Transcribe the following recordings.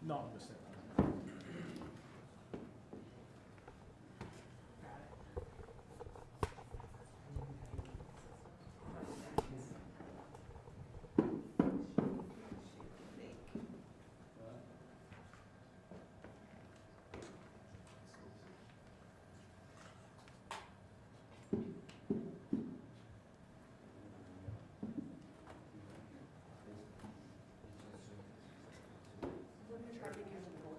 not understand. What are you trying to get?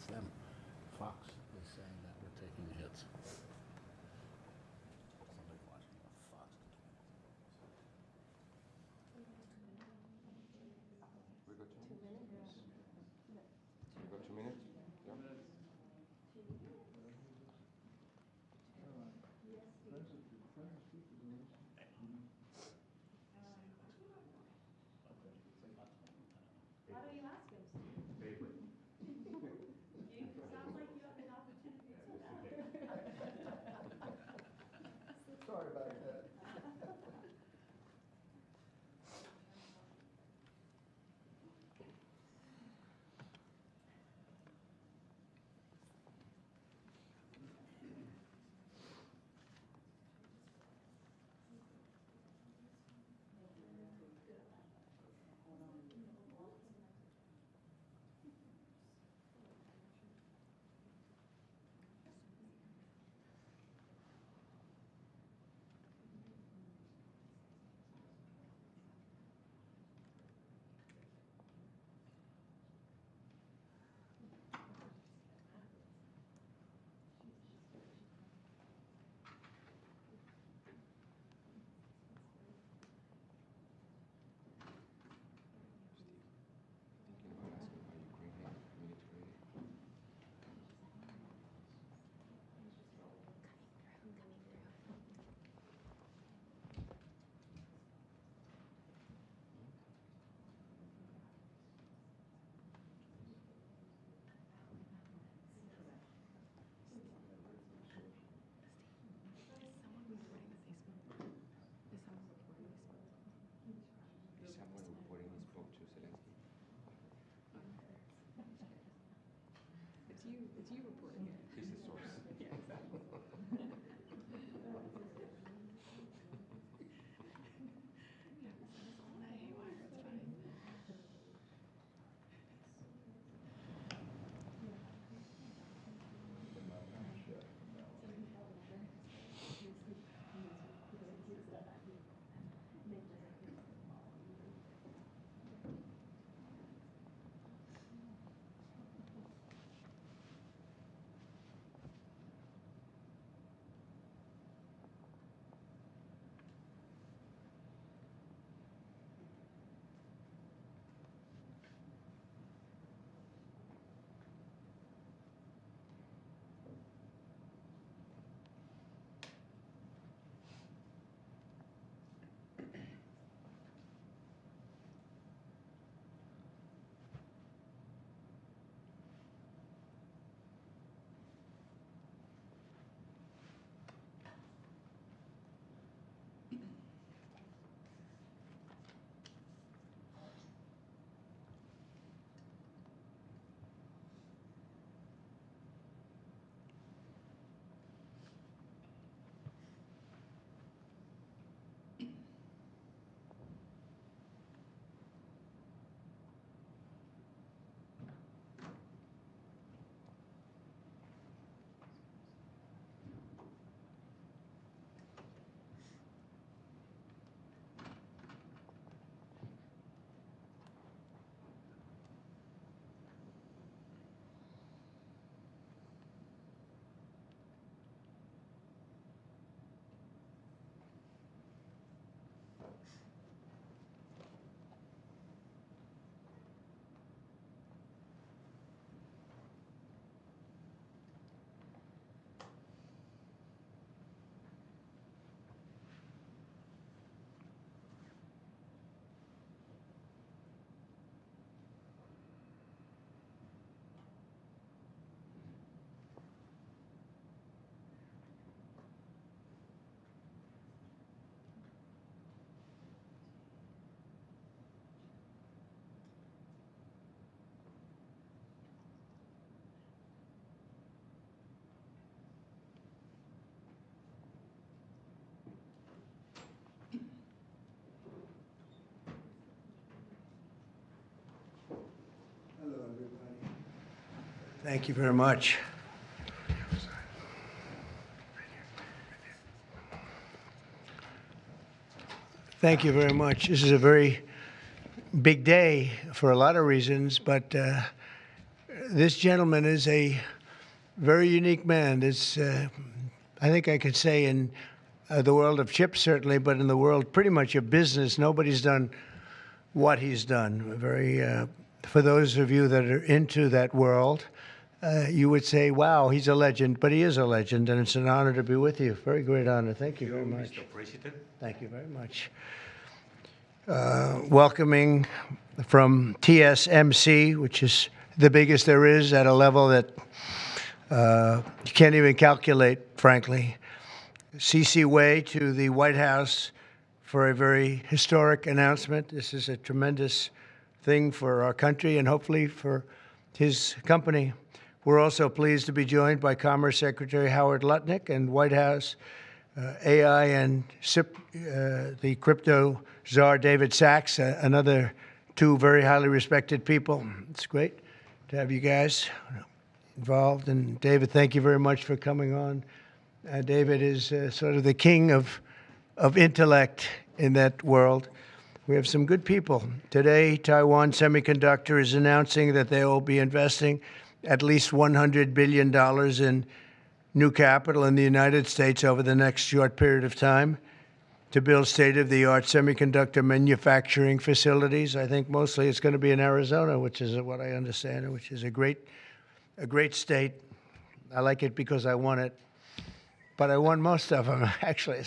it's them. Fox is saying that we're taking hits. Somebody watching on Fox. We got 2 minutes? We got 2 minutes? Yeah. Why don't you ask him, Steve? You, sounds like you have an opportunity to know. Sorry about that. Thinking about asking about Ukrainian military. Is someone reporting he spoke to Zelensky? It's you reporting it. He's the source. Yeah, exactly. Yeah, it's all that haywire, it's fine. Hello, everybody. Thank you very much. Thank you very much. This is a very big day for a lot of reasons, but This gentleman is a very unique man. It's, I think I could say in the world of chips, certainly, but in the world pretty much of business, nobody's done what he's done. For those of you that are into that world, you would say, wow, he's a legend, but he is a legend, and it's an honor to be with you. Very great honor. Thank you very much. Mr. President. Thank you very much. Welcoming from TSMC, which is the biggest there is at a level that you can't even calculate, frankly. C.C. Wei to the White House for a very historic announcement. This is a tremendous thing for our country and hopefully for his company. We're also pleased to be joined by Commerce Secretary Howard Lutnick and White House AI and SIP, the crypto czar David Sachs, another two very highly respected people. It's great to have you guys involved. And David, thank you very much for coming on. David is sort of the king of intellect in that world. We have some good people. Today, Taiwan Semiconductor is announcing that they will be investing at least $100 billion in new capital in the United States over the next short period of time to build state-of-the-art semiconductor manufacturing facilities. I think mostly it's going to be in Arizona, which is what I understand, which is a great state. I like it because I won it, but I won most of them, actually.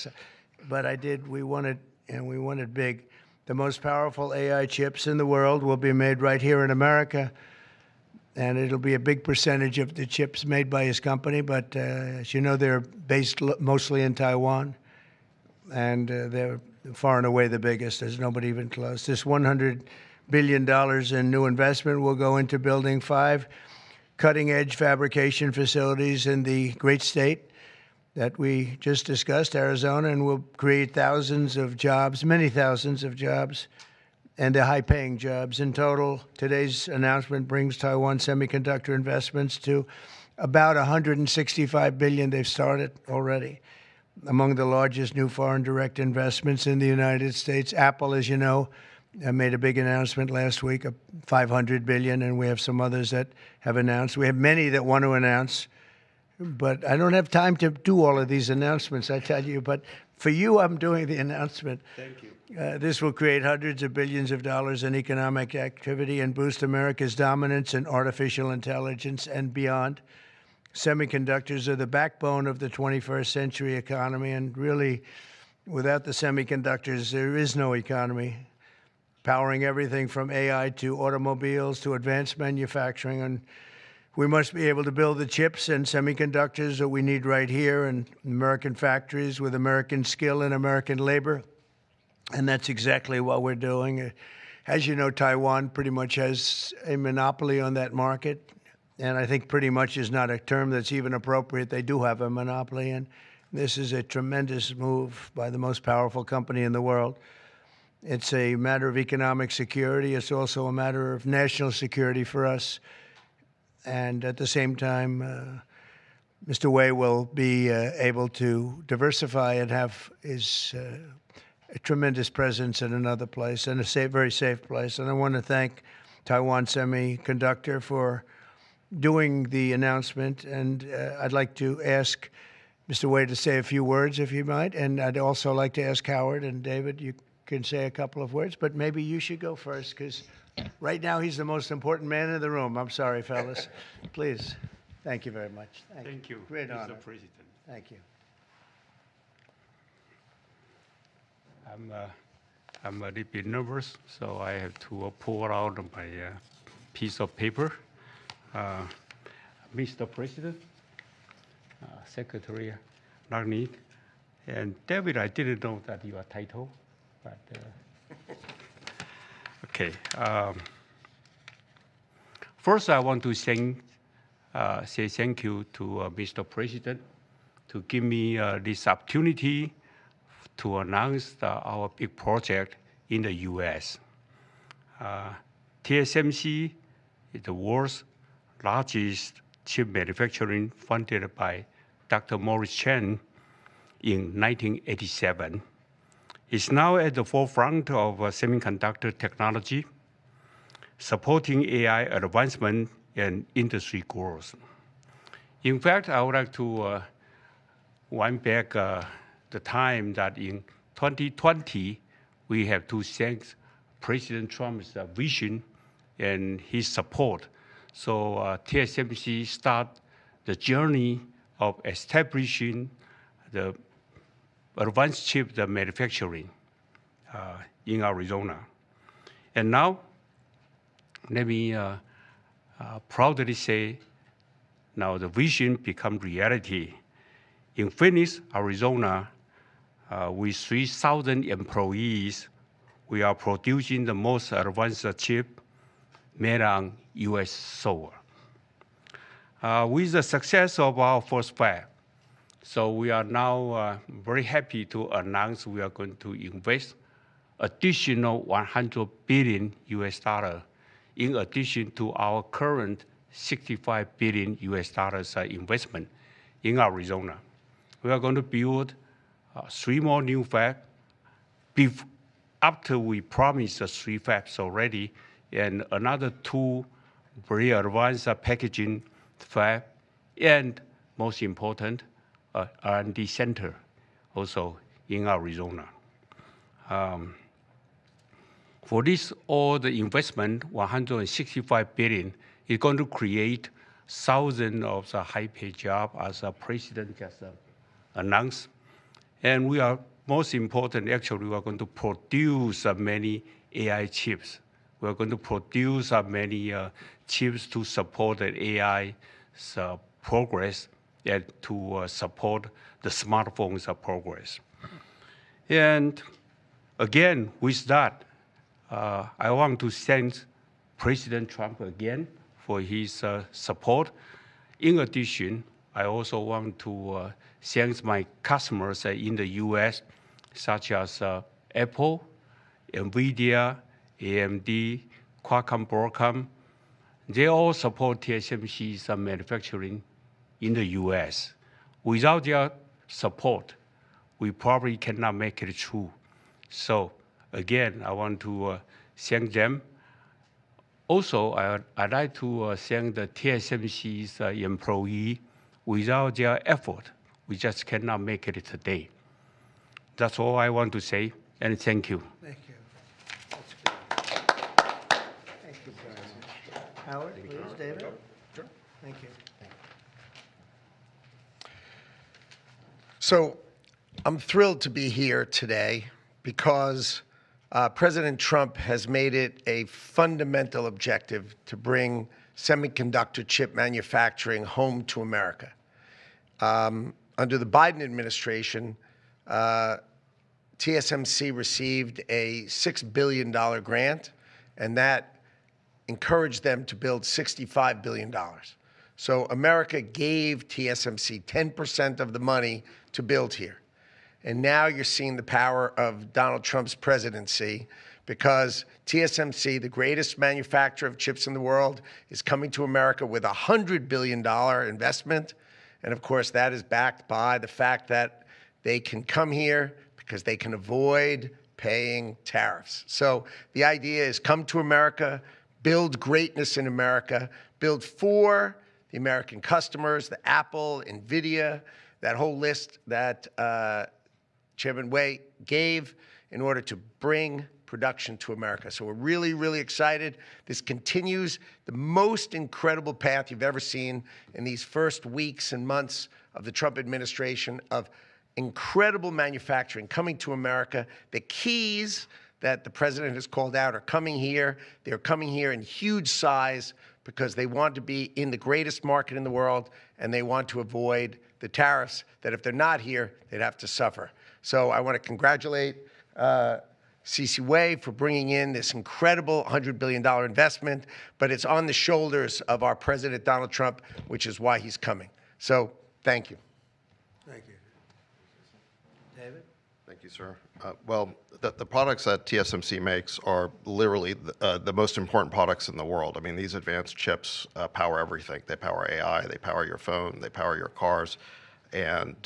But I did. We won it, and we won it big. The most powerful AI chips in the world will be made right here in America, and it'll be a big percentage of the chips made by his company. But as you know, they're based mostly in Taiwan, and they're far and away the biggest. There's nobody even close. This $100 billion in new investment will go into building 5 cutting-edge fabrication facilities in the great state that we just discussed, Arizona, and will create thousands of jobs, many thousands of jobs, and they're high-paying jobs. In total, today's announcement brings Taiwan Semiconductor investments to about $165 billion. They've started already. Among the largest new foreign direct investments in the United States, Apple, as you know, made a big announcement last week of $500 billion, and we have some others that have announced. We have many that want to announce, but I don't have time to do all of these announcements, I tell you. But for you, I'm doing the announcement. Thank you. This will create hundreds of billions of dollars in economic activity and boost America's dominance in artificial intelligence and beyond. Semiconductors are the backbone of the 21st century economy, and really, without the semiconductors, there is no economy, powering everything from AI to automobiles to advanced manufacturing. And we must be able to build the chips and semiconductors that we need right here in American factories with American skill and American labor. And that's exactly what we're doing. As you know, Taiwan pretty much has a monopoly on that market. And I think pretty much is not a term that's even appropriate. They do have a monopoly. And this is a tremendous move by the most powerful company in the world. It's a matter of economic security. It's also a matter of national security for us. And at the same time, Mr. Wei will be able to diversify and have his a tremendous presence in another place, and a very safe place. And I want to thank Taiwan Semiconductor for doing the announcement. And I'd like to ask Mr. Wei to say a few words, if you might. And I'd also like to ask Howard and David, you can say a couple of words, but maybe you should go first, because right now he's the most important man in the room. I'm sorry, fellas. Please. Thank you very much. Thank you, Great honor. Mr. President. Thank you. I'm a little bit nervous, so I have to pull out my piece of paper. Mr. President, Secretary Lutnick, and David, I didn't know that your title, but okay. First, I want to say thank you to Mr. President to give me this opportunity to announce our big project in the U.S. TSMC is the world's largest chip manufacturing, funded by Dr. Morris Chang in 1987. It's now at the forefront of semiconductor technology, supporting AI advancement and industry growth. In fact, I would like to wind back the time that in 2020, we have to thank President Trump's vision and his support. So TSMC start the journey of establishing the advanced chip manufacturing in Arizona. And now, let me proudly say, now the vision become reality. In Phoenix, Arizona, with 3,000 employees, we are producing the most advanced chip made on US soil. With the success of our first fab, so we are now very happy to announce we are going to invest additional $100 billion US dollar in addition to our current $65 billion US dollars investment in Arizona. We are going to build 3 more new fabs after we promised 3 fabs already, and another 2 very advanced packaging fab, and most important, R&D center also in Arizona. For this, all the investment, $165 billion, is going to create thousands of high-paid jobs, as the president just announced. And we are, most important, actually, we are going to produce many AI chips. We are going to produce many chips to support the AI progress and to support the smartphones progress. And again, with that, I want to thank President Trump again for his support. In addition, I also want to thank my customers in the US, such as Apple, NVIDIA, AMD, Qualcomm, Broadcom. They all support TSMC's manufacturing in the US. Without their support, we probably cannot make it through. So again, I want to thank them. Also, I'd like to thank the TSMC's employee. Without their effort, we just cannot make it today. That's all I want to say, and thank you. Thank you. That's good. Thank you very much. Howard, please, David? Sure. Thank you. So I'm thrilled to be here today because President Trump has made it a fundamental objective to bring semiconductor chip manufacturing home to America. Under the Biden administration, TSMC received a $6 billion grant, and that encouraged them to build $65 billion. So America gave TSMC 10% of the money to build here. And now you're seeing the power of Donald Trump's presidency, because TSMC, the greatest manufacturer of chips in the world, is coming to America with a $100 billion investment. And of course, that is backed by the fact that they can come here because they can avoid paying tariffs. So the idea is come to America, build greatness in America, build for the American customers, the Apple, NVIDIA, that whole list that Chairman Wei gave in order to bring production to America. So we're really, really excited. This continues the most incredible path you've ever seen in these first weeks and months of the Trump administration of incredible manufacturing coming to America. The keys that the president has called out are coming here. They're coming here in huge size because they want to be in the greatest market in the world, and they want to avoid the tariffs that if they're not here, they'd have to suffer. So I want to congratulate C.C. Wei for bringing in this incredible $100 billion investment, but it's on the shoulders of our President Donald Trump, which is why he's coming. So thank you. Thank you. David? Thank you, sir. Well, the products that TSMC makes are literally the most important products in the world. I mean, these advanced chips power everything. They power AI, they power your phone, they power your cars. And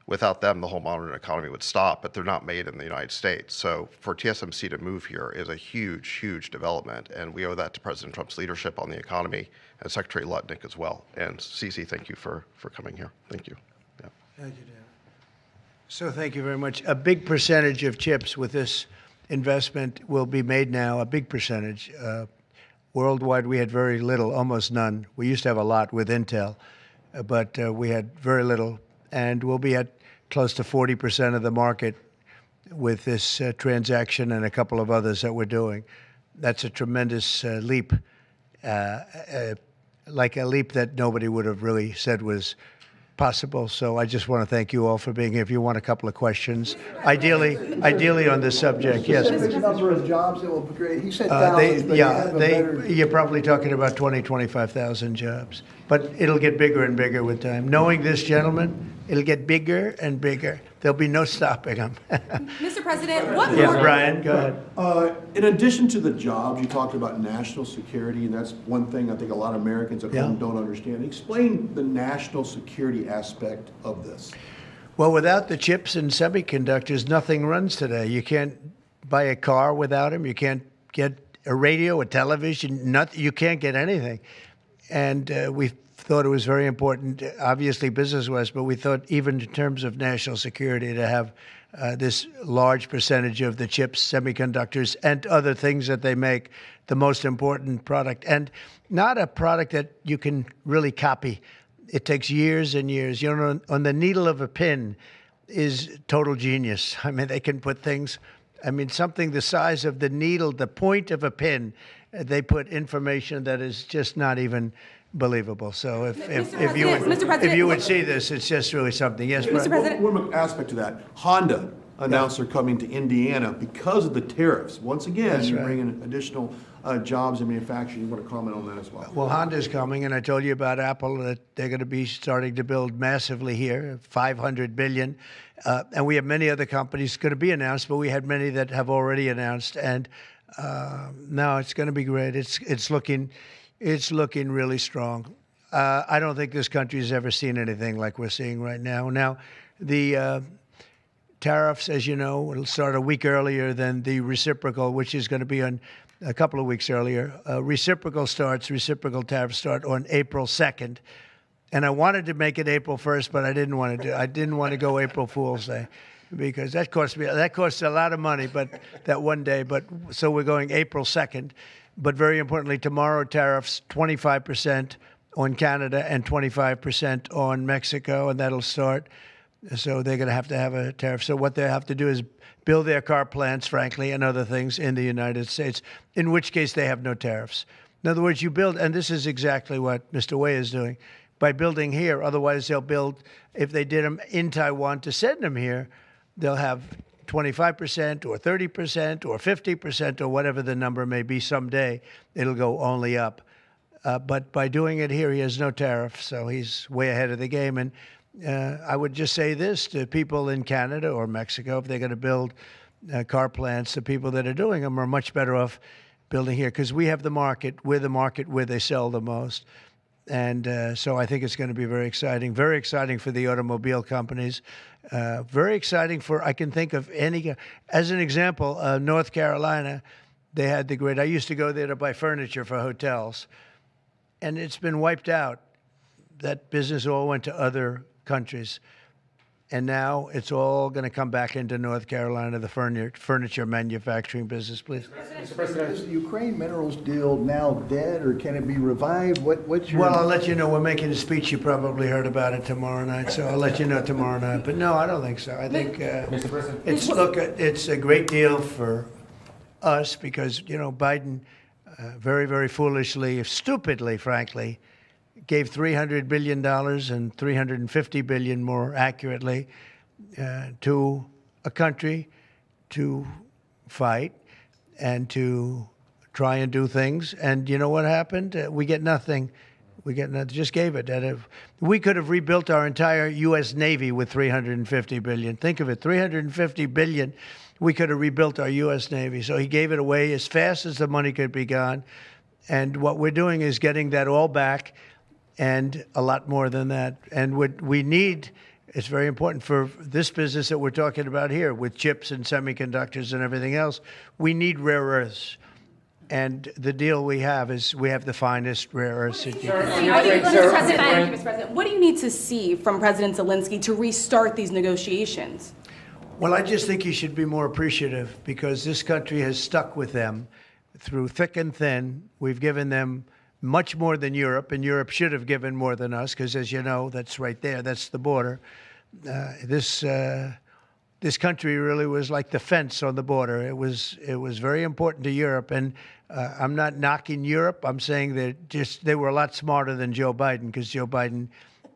Without them, the whole modern economy would stop, but they're not made in the United States. So for TSMC to move here is a huge, huge development, and we owe that to President Trump's leadership on the economy and Secretary Lutnick as well. And Cece, thank you for coming here. Thank you. Yeah. Thank you, Dan. So thank you very much. A big percentage of chips with this investment will be made now, a big percentage. Worldwide, we had very little, almost none. We used to have a lot with Intel, but we had very little. And we'll be at close to 40% of the market with this transaction and a couple of others that we're doing. That's a tremendous leap, like a leap that nobody would have really said was possible. So I just want to thank you all for being here. If you want a couple of questions, ideally on this subject, yes. Specific number of jobs that will be great. He said thousands, but you're probably talking about 20, 25,000 jobs. But it'll get bigger and bigger with time. Knowing this gentleman, it'll get bigger and bigger. There'll be no stopping him. Mr. President, what Yeah, more? Brian, go ahead. In addition to the jobs, you talked about national security, and that's one thing I think a lot of Americans at home don't understand. Explain the national security aspect of this. Well, without the chips and semiconductors, nothing runs today. You can't buy a car without them. You can't get a radio, a television, nothing. You can't get anything. And we thought it was very important, obviously business-wise, but we thought even in terms of national security to have this large percentage of the chips, semiconductors, and other things that they make the most important product. And not a product that you can really copy. It takes years and years. You know, on the needle of a pin is total genius. I mean, they can put things, I mean, something the size of the needle, the point of a pin, they put information that is just not even believable. So if you would see this, it's just really something. Yes, Mr. President. One more aspect to that. Honda announced they're coming to Indiana because of the tariffs. Once again, you're bringing additional jobs in manufacturing. You want to comment on that as well? Well, Honda's coming, and I told you about Apple that they're going to be starting to build massively here, $500 billion. And we have many other companies going to be announced, but we had many that have already announced. And no, it's going to be great. It's looking really strong. I don't think this country has ever seen anything like we're seeing right now. Now, the tariffs, as you know, will start a week earlier than the reciprocal, which is going to be on a couple of weeks earlier. Reciprocal tariffs start on April 2nd. And I wanted to make it April 1st, but I didn't want to go April Fool's Day, because that costs a lot of money, but that one day. But so we're going April 2nd. But very importantly, tomorrow tariffs 25% on Canada and 25% on Mexico, and that'll start. So they're going to have a tariff. So what they have to do is build their car plants, frankly, and other things in the United States, in which case they have no tariffs. In other words, you build, and this is exactly what Mr. Wei is doing, by building here. Otherwise, they'll build, if they did them in Taiwan to send them here, they'll have 25% or 30% or 50% or whatever the number may be someday. It'll go only up. But by doing it here, he has no tariff, so he's way ahead of the game. And I would just say this to people in Canada or Mexico: if they're going to build car plants, the people that are doing them are much better off building here, because we have the market. We're the market where they sell the most. And so I think it's going to be very exciting for the automobile companies. Very exciting for, I can think of any, as an example, North Carolina, they had the great, I used to go there to buy furniture for hotels, and it's been wiped out. That business all went to other countries. And now it's all going to come back into North Carolina, the furniture manufacturing business, please. Mr. President, is the Ukraine minerals deal now dead, or can it be revived? What's your... Well, I'll let you know. We're making a speech. You probably heard about it tomorrow night, so I'll let you know tomorrow night. But no, I don't think so. I think Mr. President. It's a great deal for us because, you know, Biden very, very foolishly, stupidly, frankly, gave $300 billion and $350 billion more accurately to a country to fight and to try and do things. And you know what happened? We get nothing. We get nothing. Just gave it. We could have rebuilt our entire U.S. Navy with $350 billion. Think of it, $350 billion. We could have rebuilt our U.S. Navy. So he gave it away as fast as the money could be gone. And what we're doing is getting that all back, and a lot more than that. And we need It's very important for this business that we're talking about here with chips and semiconductors and everything else. We need rare earths. And the deal we have is we have the finest rare earths. Mr. President, what do you need to see from President Zelensky to restart these negotiations? Well, I just think he should be more appreciative because this country has stuck with them through thick and thin. We've given them much more than Europe, and Europe should have given more than us because, as you know, that's right there. That's the border. This country really was like the fence on the border. It was very important to Europe, and I'm not knocking Europe. I'm saying that they were a lot smarter than Joe Biden because Joe Biden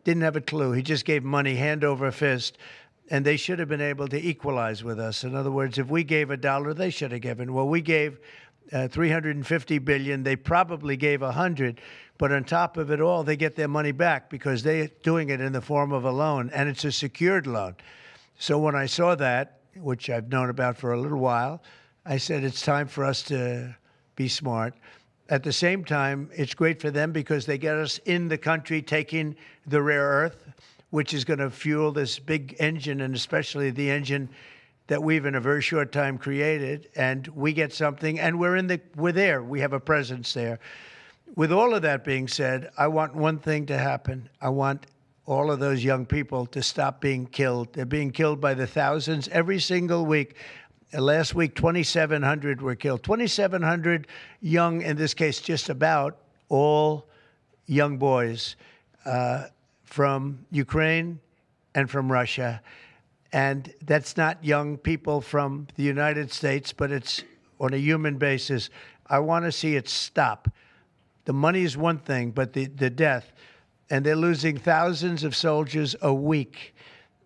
didn't have a clue. He just gave money hand over fist, and they should have been able to equalize with us. In other words, if we gave $1, they should have given. Well, we gave $350 billion. They probably gave $100, but on top of it all, they get their money back because they're doing it in the form of a loan, and it's a secured loan. So when I saw that, which I've known about for a little while, I said it's time for us to be smart. At the same time, it's great for them because they get us in the country taking the rare earth, which is going to fuel this big engine, and especially the engine that we've in a very short time created. And we get something, and we're there. We have a presence there. With all of that being said, I want one thing to happen. I want all of those young people to stop being killed. They're being killed by the thousands every single week. Last week, 2,700 were killed. 2,700 young, in this case, just about all young boys from Ukraine and from Russia. And that's not young people from the United States, but it's on a human basis. I want to see it stop. The money is one thing, but the death. And they're losing thousands of soldiers a week.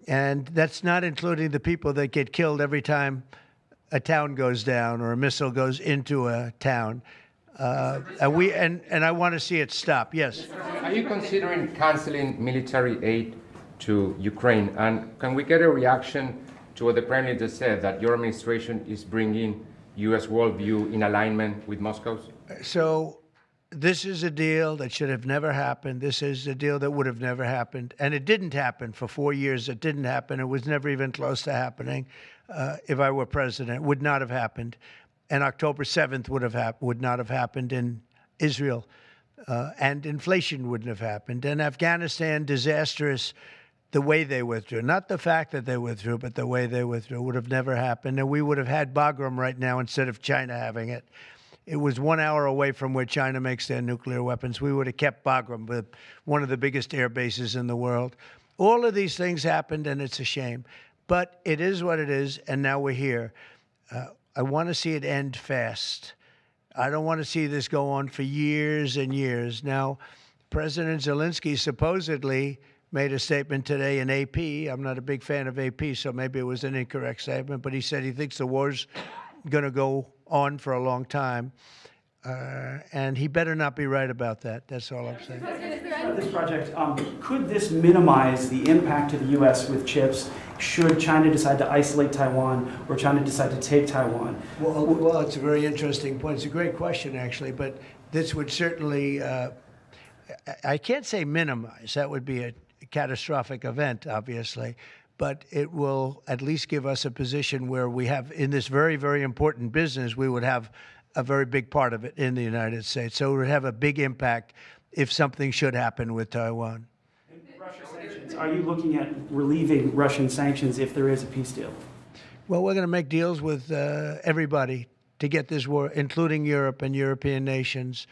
And that's not including the people that get killed every time a town goes down or a missile goes into a town. And I want to see it stop. Yes. Are you considering canceling military aid to Ukraine? And can we get a reaction to what the Prime Minister said, that your administration is bringing U.S. worldview in alignment with Moscow's? So this is a deal that should have never happened. This is a deal that would have never happened. And it didn't happen for 4 years. It didn't happen. It was never even close to happening. If I were president, it would not have happened. And October 7th would not have happened in Israel. And inflation wouldn't have happened. And Afghanistan, disastrous, the way they withdrew. Not the fact that they withdrew, but the way they withdrew would have never happened. And we would have had Bagram right now instead of China having it. It was 1 hour away from where China makes their nuclear weapons. We would have kept Bagram with one of the biggest air bases in the world. All of these things happened, and it's a shame. But it is what it is, and now we're here. I want to see it end fast. I don't want to see this go on for years and years. Now, President Zelensky supposedly made a statement today in AP. I'm not a big fan of AP, so maybe it was an incorrect statement, but he said he thinks the war's going to go on for a long time. And he better not be right about that. That's all I'm saying. This project, could this minimize the impact to the U.S. with chips should China decide to isolate Taiwan or China decide to take Taiwan? Well, it's a very interesting point. It's a great question, actually, but this would certainly, I can't say minimize. That would be a catastrophic event, obviously. But it will at least give us a position where we have, in this very, very important business, we would have a very big part of it in the United States. So it would have a big impact if something should happen with Taiwan. Russia sanctions. Are you looking at relieving Russian sanctions if there is a peace deal? Well, we're going to make deals with everybody to get this war, including Europe and European nations.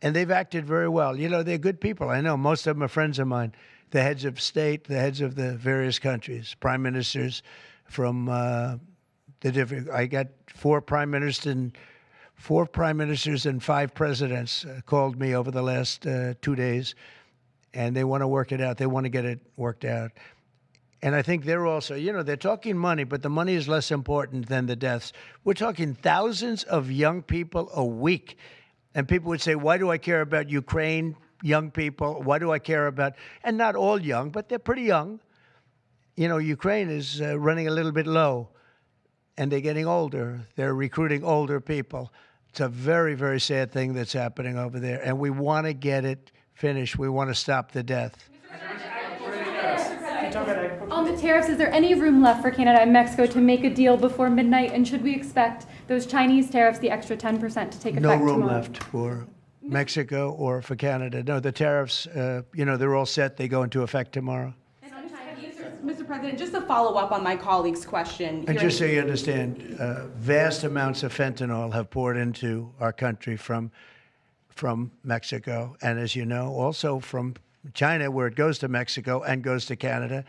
And they've acted very well. You know, they're good people. I know most of them are friends of mine. The heads of state, the heads of the various countries, prime ministers from the different. I got four prime ministers and 5 presidents called me over the last 2 days, and they want to work it out. They want to get it worked out. And I think they're also, you know, they're talking money, but the money is less important than the deaths. We're talking thousands of young people a week. And people would say, why do I care about Ukraine? Young people, why do I care about, and not all young, but they're pretty young. You know, Ukraine is running a little bit low, and they're getting older. They're recruiting older people. It's a very, very sad thing that's happening over there, and we want to get it finished. We want to stop the death. go ahead. On the tariffs, is there any room left for Canada and Mexico to make a deal before midnight? And should we expect those Chinese tariffs, the extra 10%, to take effect No room tomorrow? left for Mexico or for Canada. No, the tariffs, they're all set. They go into effect tomorrow. Mr. President, just to follow up on my colleague's question. And here just so in- you understand, vast amounts of fentanyl have poured into our country from Mexico, and as you know, also from China, where it goes to Mexico and goes to Canada.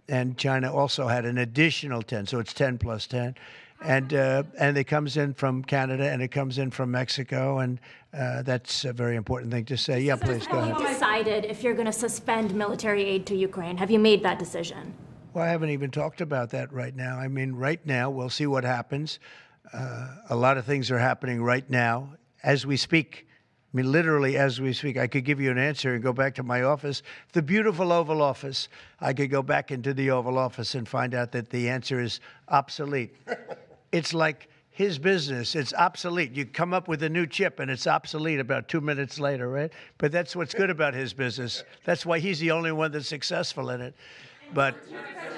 And China also had an additional 10, so it's 10 plus 10. And it comes in from Canada and it comes in from Mexico, and that's a very important thing to say. Yeah, please, go ahead. Have you decided if you're going to suspend military aid to Ukraine? Have you made that decision? Well, I haven't even talked about that right now. I mean, right now, we'll see what happens. A lot of things are happening right now as we speak. I mean, literally as we speak. I could give you an answer and go back to my office, the beautiful Oval Office. I could go back into the Oval Office and find out that the answer is obsolete. It's like his business. It's obsolete. You come up with a new chip and it's obsolete about 2 minutes later, right? But that's what's good about his business. That's why he's the only one that's successful in it. But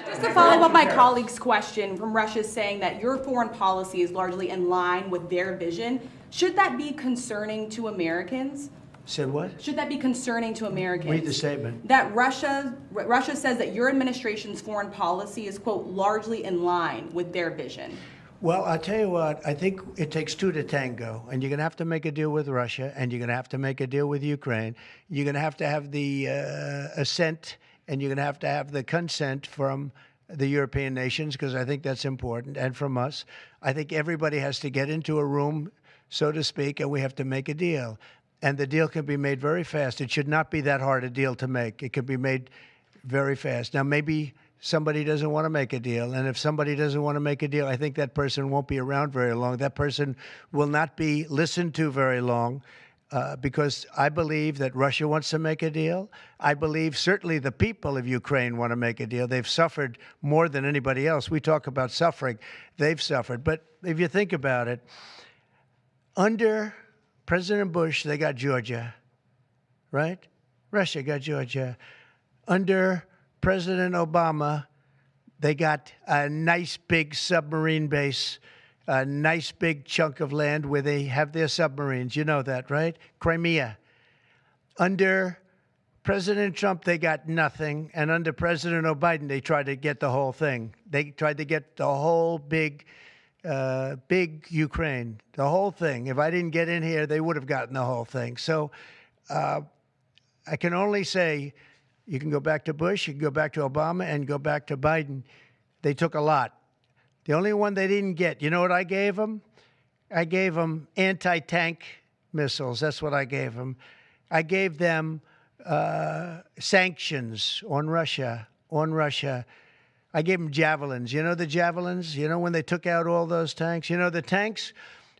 Just to follow up my colleague's question from Russia saying that your foreign policy is largely in line with their vision, should that be concerning to Americans? said what? Should that be concerning to Americans? Read the statement. That Russia says that your administration's foreign policy is, quote, largely in line with their vision. Well, I'll tell you what, I think it takes two to tango, and you're going to have to make a deal with Russia, and you're going to have to make a deal with Ukraine. You're going to have the assent, and you're going to have the consent from the European nations, because I think that's important, and from us. I think everybody has to get into a room, so to speak, and we have to make a deal. And the deal can be made very fast. It should not be that hard a deal to make. It can be made very fast. Now, maybe somebody doesn't want to make a deal. And if somebody doesn't want to make a deal, I think that person won't be around very long. That person will not be listened to very long because I believe that Russia wants to make a deal. I believe certainly the people of Ukraine want to make a deal. They've suffered more than anybody else. We talk about suffering. They've suffered. But if you think about it, under President Bush, they got Georgia, right? Russia got Georgia. Under President Obama, they got a nice big submarine base, a nice big chunk of land where they have their submarines. You know that, right? Crimea. Under President Trump, they got nothing. And under President Biden, they tried to get the whole thing. They tried to get the whole big Ukraine, the whole thing. If I didn't get in here, they would have gotten the whole thing. So I can only say, you can go back to Bush, you can go back to Obama, and go back to Biden. They took a lot. The only one they didn't get, you know what I gave them? I gave them anti-tank missiles. That's what I gave them. I gave them sanctions on Russia. I gave them javelins. You know the javelins? You know when they took out all those tanks? You know the tanks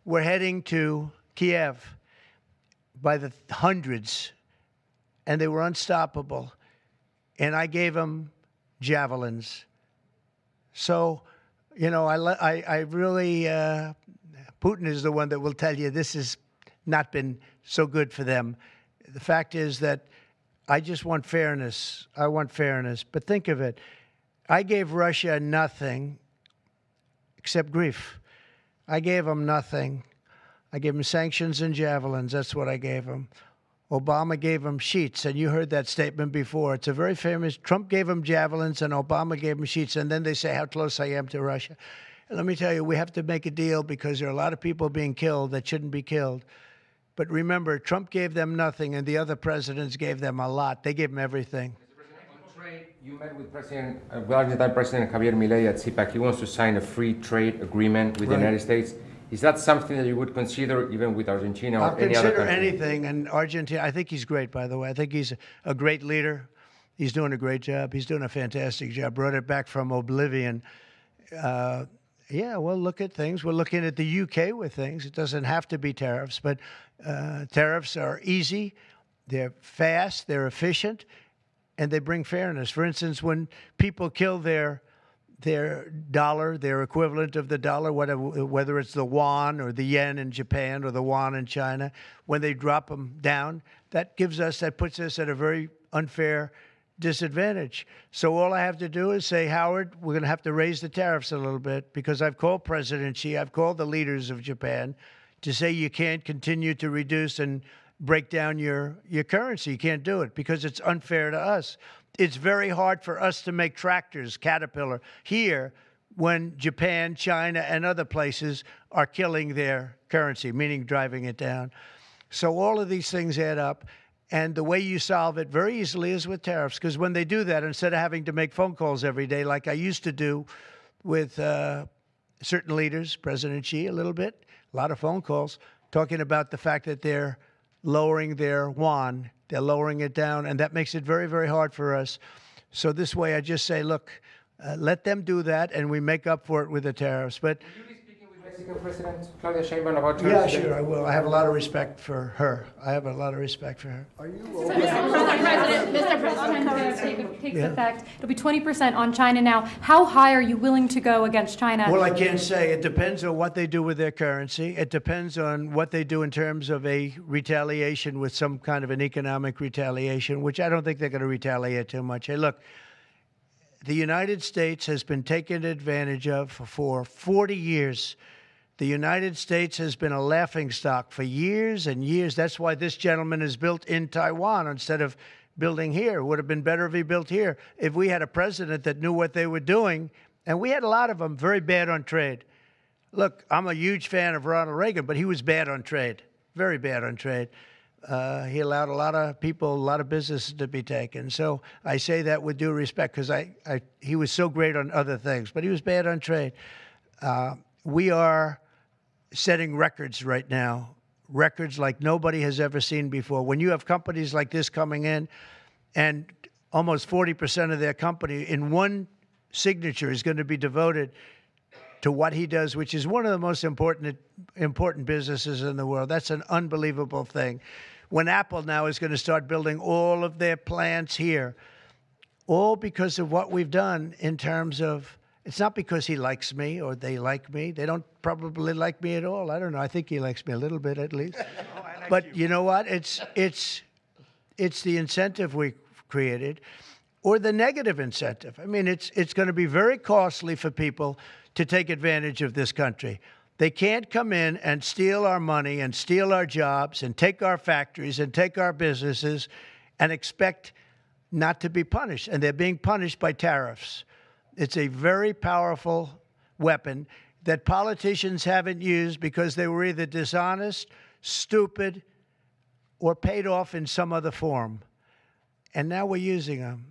were heading to Kiev by the hundreds, and they were unstoppable. And I gave them javelins. So, you know, I really, Putin is the one that will tell you this has not been so good for them. The fact is that I just want fairness. I want fairness. But think of it. I gave Russia nothing except grief. I gave them nothing. I gave them sanctions and javelins. That's what I gave them. Obama gave them sheets, and you heard that statement before. It's a very famous. Trump gave them javelins, and Obama gave them sheets, and then they say how close I am to Russia. And let me tell you, we have to make a deal because there are a lot of people being killed that shouldn't be killed. But remember, Trump gave them nothing, and the other presidents gave them a lot. They gave them everything. On trade, you met with Argentine President Javier Milei at CPAC. He wants to sign a free trade agreement with the United States. Is that something that you would consider even with Argentina or any other country? I'll consider anything. And Argentina, I think he's great, by the way. I think he's a great leader. He's doing a great job. He's doing a fantastic job. Brought it back from oblivion. Yeah, we'll look at things. We're looking at the UK with things. It doesn't have to be tariffs, but tariffs are easy. They're fast. They're efficient. And they bring fairness. For instance, when people kill their dollar, their equivalent of the dollar, whether it's the yuan or the yen in Japan or the yuan in China, when they drop them down, that puts us at a very unfair disadvantage. So all I have to do is say, Howard, we're going to have to raise the tariffs a little bit, because I've called President Xi, I've called the leaders of Japan to say you can't continue to reduce and break down your currency. You can't do it because it's unfair to us. It's very hard for us to make tractors, Caterpillar, here when Japan, China, and other places are killing their currency, meaning driving it down. So all of these things add up. And the way you solve it very easily is with tariffs, because when they do that, instead of having to make phone calls every day like I used to do with certain leaders, President Xi a little bit, a lot of phone calls, talking about the fact that they're lowering their yuan, they're lowering it down, and that makes it very, very hard for us. So this way I just say, look, let them do that, and we make up for it with the tariffs. But President Claudia Sheinbaum about yeah, tariffs? sure, I will. I have a lot of respect for her. I have a lot of respect for her. Are you Mr. President, takes effect. It'll be 20% on China now. How high are you willing to go against China? Well, I can't say. It depends on what they do with their currency. It depends on what they do in terms of a retaliation with some kind of an economic retaliation, which I don't think they're going to retaliate too much. Hey, look, the United States has been taken advantage of for 40 years. The United States has been a laughingstock for years and years. That's why this gentleman is built in Taiwan instead of building here. It would have been better if he built here. If we had a president that knew what they were doing, and we had a lot of them very bad on trade. Look, I'm a huge fan of Ronald Reagan, but he was bad on trade, very bad on trade. He allowed a lot of people, a lot of businesses to be taken. So I say that with due respect, because he was so great on other things, but he was bad on trade. We are setting records right now, records like nobody has ever seen before. When you have companies like this coming in, and almost 40% of their company in one signature is going to be devoted to what he does, which is one of the most important businesses in the world. That's an unbelievable thing. When Apple now is going to start building all of their plants here, all because of what we've done in terms of, it's not because he likes me or they like me. They don't probably like me at all. I don't know. I think he likes me a little bit at least. But you know what? It's the incentive we created, or the negative incentive. I mean, it's going to be very costly for people to take advantage of this country. They can't come in and steal our money and steal our jobs and take our factories and take our businesses and expect not to be punished. And they're being punished by tariffs. It's a very powerful weapon that politicians haven't used because they were either dishonest, stupid, or paid off in some other form. And now we're using them.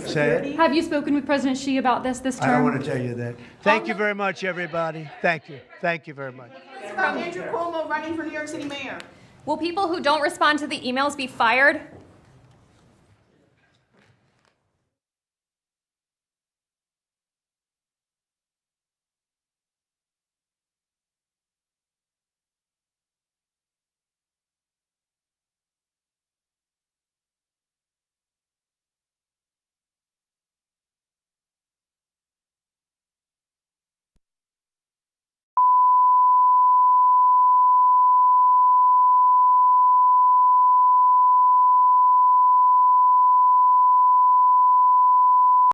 Say it. Have you spoken with President Xi about this term? I don't want to tell you that. Thank you very much, everybody. Thank you. Thank you very much. About Andrew Cuomo running for New York City mayor. Will people who don't respond to the emails be fired?